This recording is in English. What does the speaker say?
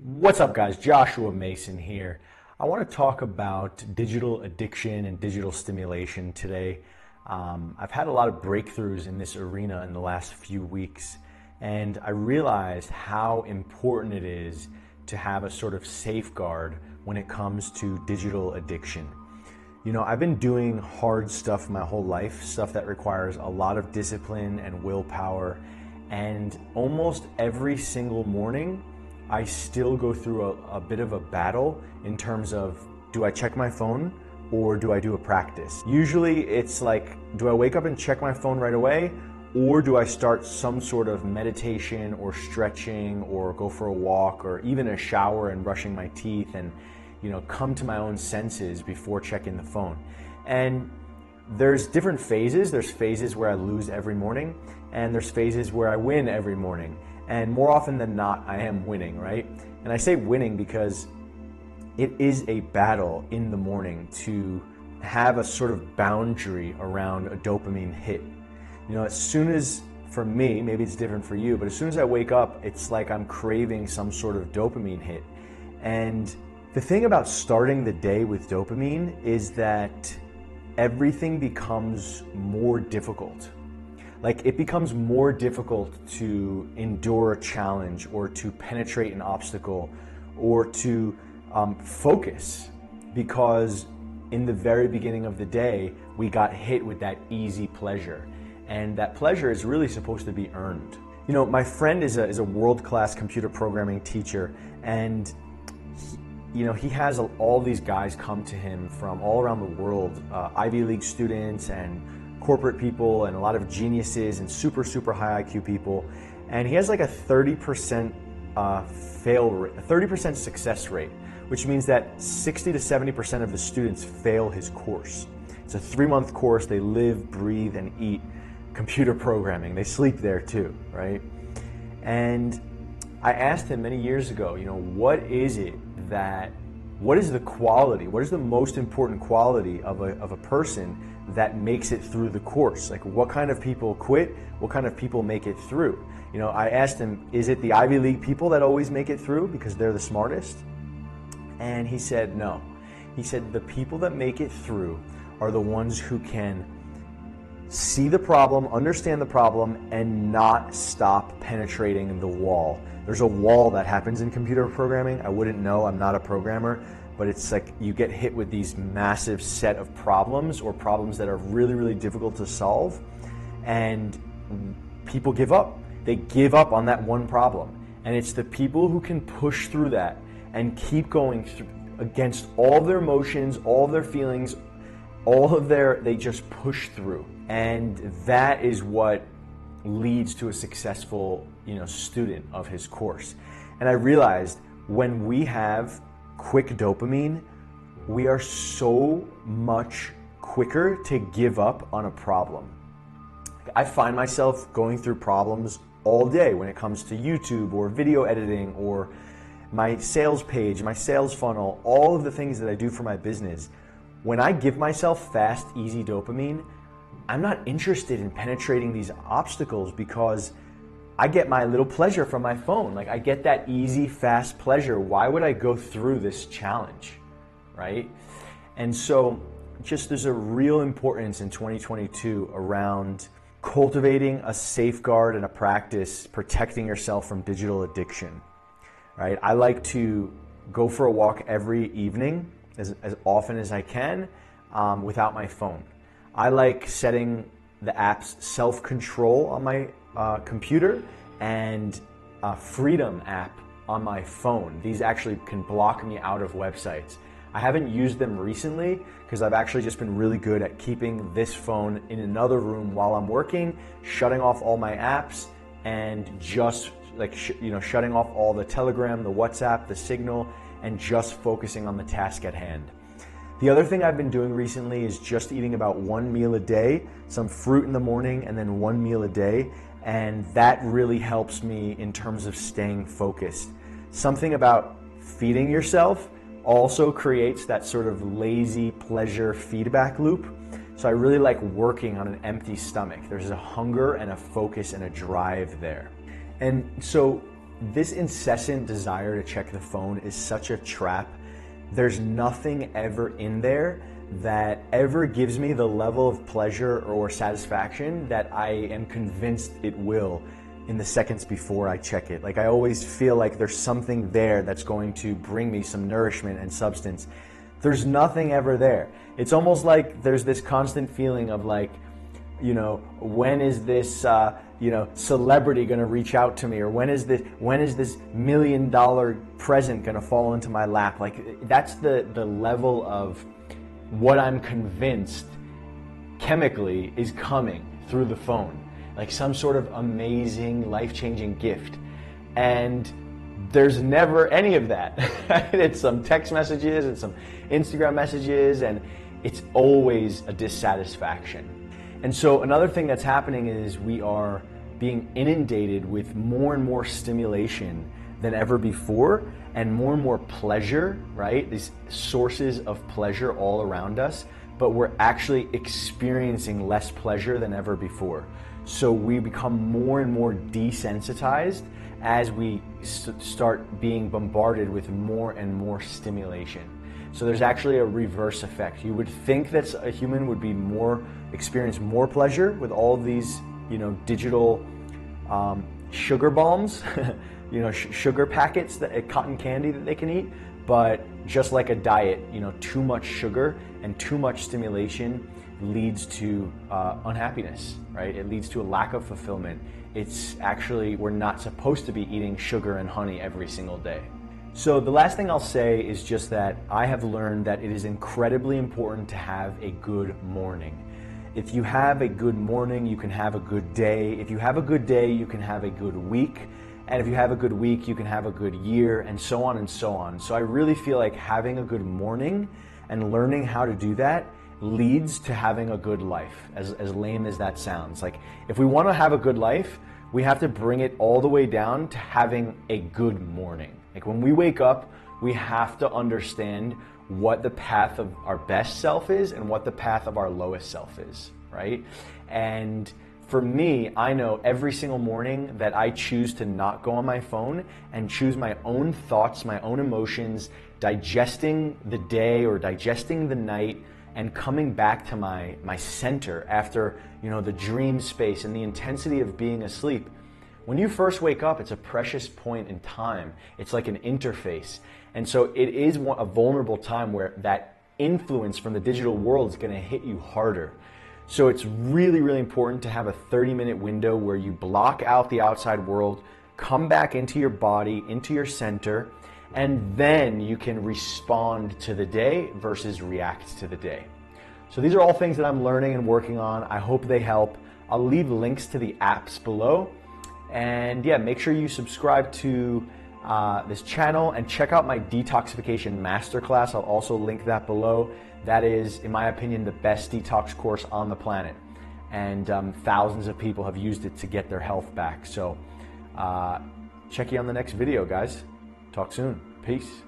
What's up, guys? Joshua Mason here. I want to talk about digital addiction and digital stimulation today. I've had a lot of breakthroughs in this arena in the last few weeks, and I realized how important it is to have a sort of safeguard when it comes to digital addiction. You know, I've been doing hard stuff my whole life, stuff that requires a lot of discipline and willpower, and almost every single morning, I still go through a bit of a battle in terms of, do I check my phone or do I do a practice? Usually it's like, do I wake up and check my phone right away, or do I start some sort of meditation or stretching or go for a walk or even a shower and brushing my teeth and, come to my own senses before checking the phone? And there's different phases. There's phases where I lose every morning, and there's phases where I win every morning. And more often than not, I am winning, right? And I say winning because it is a battle in the morning to have a sort of boundary around a dopamine hit. As soon as, for me, maybe it's different for you, but as soon as I wake up, it's like I'm craving some sort of dopamine hit. And the thing about starting the day with dopamine is that everything becomes more difficult. Like, it becomes more difficult to endure a challenge or to penetrate an obstacle or to focus, because in the very beginning of the day, we got hit with that easy pleasure. And that pleasure is really supposed to be earned. My friend is a world-class computer programming teacher, and he has all these guys come to him from all around the world, Ivy League students and corporate people and a lot of geniuses and super high IQ people, and he has like a 30% fail rate, a 30% success rate, which means that 60 to 70% of the students fail his course. It's a 3-month course. They live, breathe, and eat computer programming. They sleep there too, right? And I asked him many years ago, what is the quality, what is the most important quality of a person that makes it through the course? Like, what kind of people quit? What kind of people make it through? I asked him, is it the Ivy League people that always make it through because they're the smartest? And he said no. He said the people that make it through are the ones who can see the problem, understand the problem, and not stop penetrating the wall. There's a wall that happens in computer programming. I wouldn't know, I'm not a programmer, but it's like you get hit with these massive set of problems, or problems that are really difficult to solve, and people give up. They give up on that one problem. And it's the people who can push through that and keep going through against all of their emotions, all of their feelings, they just push through. And that is what leads to a successful, student of his course. And I realized when we have quick dopamine, we are so much quicker to give up on a problem. I find myself going through problems all day when it comes to YouTube or video editing or my sales page, my sales funnel, all of the things that I do for my business. When I give myself fast, easy dopamine, I'm not interested in penetrating these obstacles because I get my little pleasure from my phone. Like, I get that easy, fast pleasure. Why would I go through this challenge, right? And so there's a real importance in 2022 around cultivating a safeguard and a practice protecting yourself from digital addiction, right? I like to go for a walk every evening as often as I can without my phone. I like setting the app's self-control on my computer and Freedom app on my phone. These actually can block me out of websites. I haven't used them recently because I've actually just been really good at keeping this phone in another room while I'm working, shutting off all my apps, and just shutting off all the Telegram, the WhatsApp, the Signal, and just focusing on the task at hand. The other thing I've been doing recently is just eating about one meal a day, some fruit in the morning, and then one meal a day. And that really helps me in terms of staying focused. Something about feeding yourself also creates that sort of lazy pleasure feedback loop. So I really like working on an empty stomach. There's a hunger and a focus and a drive there. And so this incessant desire to check the phone is such a trap. There's nothing ever in there that ever gives me the level of pleasure or satisfaction that I am convinced it will in the seconds before I check it. Like, I always feel like there's something there that's going to bring me some nourishment and substance. There's nothing ever there. It's almost like there's this constant feeling of like, you know, when is this celebrity going to reach out to me, or when is this $1 million present going to fall into my lap? Like, that's the level of what I'm convinced chemically is coming through the phone, like some sort of amazing, life-changing gift. And there's never any of that. It's some text messages and some Instagram messages, and it's always a dissatisfaction. And so another thing that's happening is we are being inundated with more and more stimulation than ever before, and more pleasure, right? These sources of pleasure all around us, but we're actually experiencing less pleasure than ever before. So we become more and more desensitized as we start being bombarded with more and more stimulation. So there's actually a reverse effect. You would think that a human would be experience more pleasure with all of these, digital sugar bombs, sugar packets, cotton candy that they can eat. But just like a diet, too much sugar and too much stimulation leads to unhappiness, right? It leads to a lack of fulfillment. It's actually, we're not supposed to be eating sugar and honey every single day. So the last thing I'll say is just that I have learned that it is incredibly important to have a good morning. If you have a good morning, you can have a good day. If you have a good day, you can have a good week. And if you have a good week, you can have a good year, and so on and so on. So I really feel like having a good morning and learning how to do that leads to having a good life, as lame as that sounds. Like, if we want to have a good life, we have to bring it all the way down to having a good morning. Like, when we wake up, we have to understand what the path of our best self is and what the path of our lowest self is, right? And for me, I know every single morning that I choose to not go on my phone and choose my own thoughts, my own emotions, digesting the day or digesting the night, and coming back to my center after, the dream space and the intensity of being asleep. When you first wake up, it's a precious point in time. It's like an interface. And so it is a vulnerable time where that influence from the digital world is going to hit you harder. So it's really, really important to have a 30-minute window where you block out the outside world, come back into your body, into your center, and then you can respond to the day versus react to the day. So these are all things that I'm learning and working on. I hope they help. I'll leave links to the apps below. And yeah, make sure you subscribe to this channel and check out my detoxification masterclass. I'll also link that below. That is, in my opinion, the best detox course on the planet. And thousands of people have used it to get their health back. So check you on the next video, guys. Talk soon. Peace.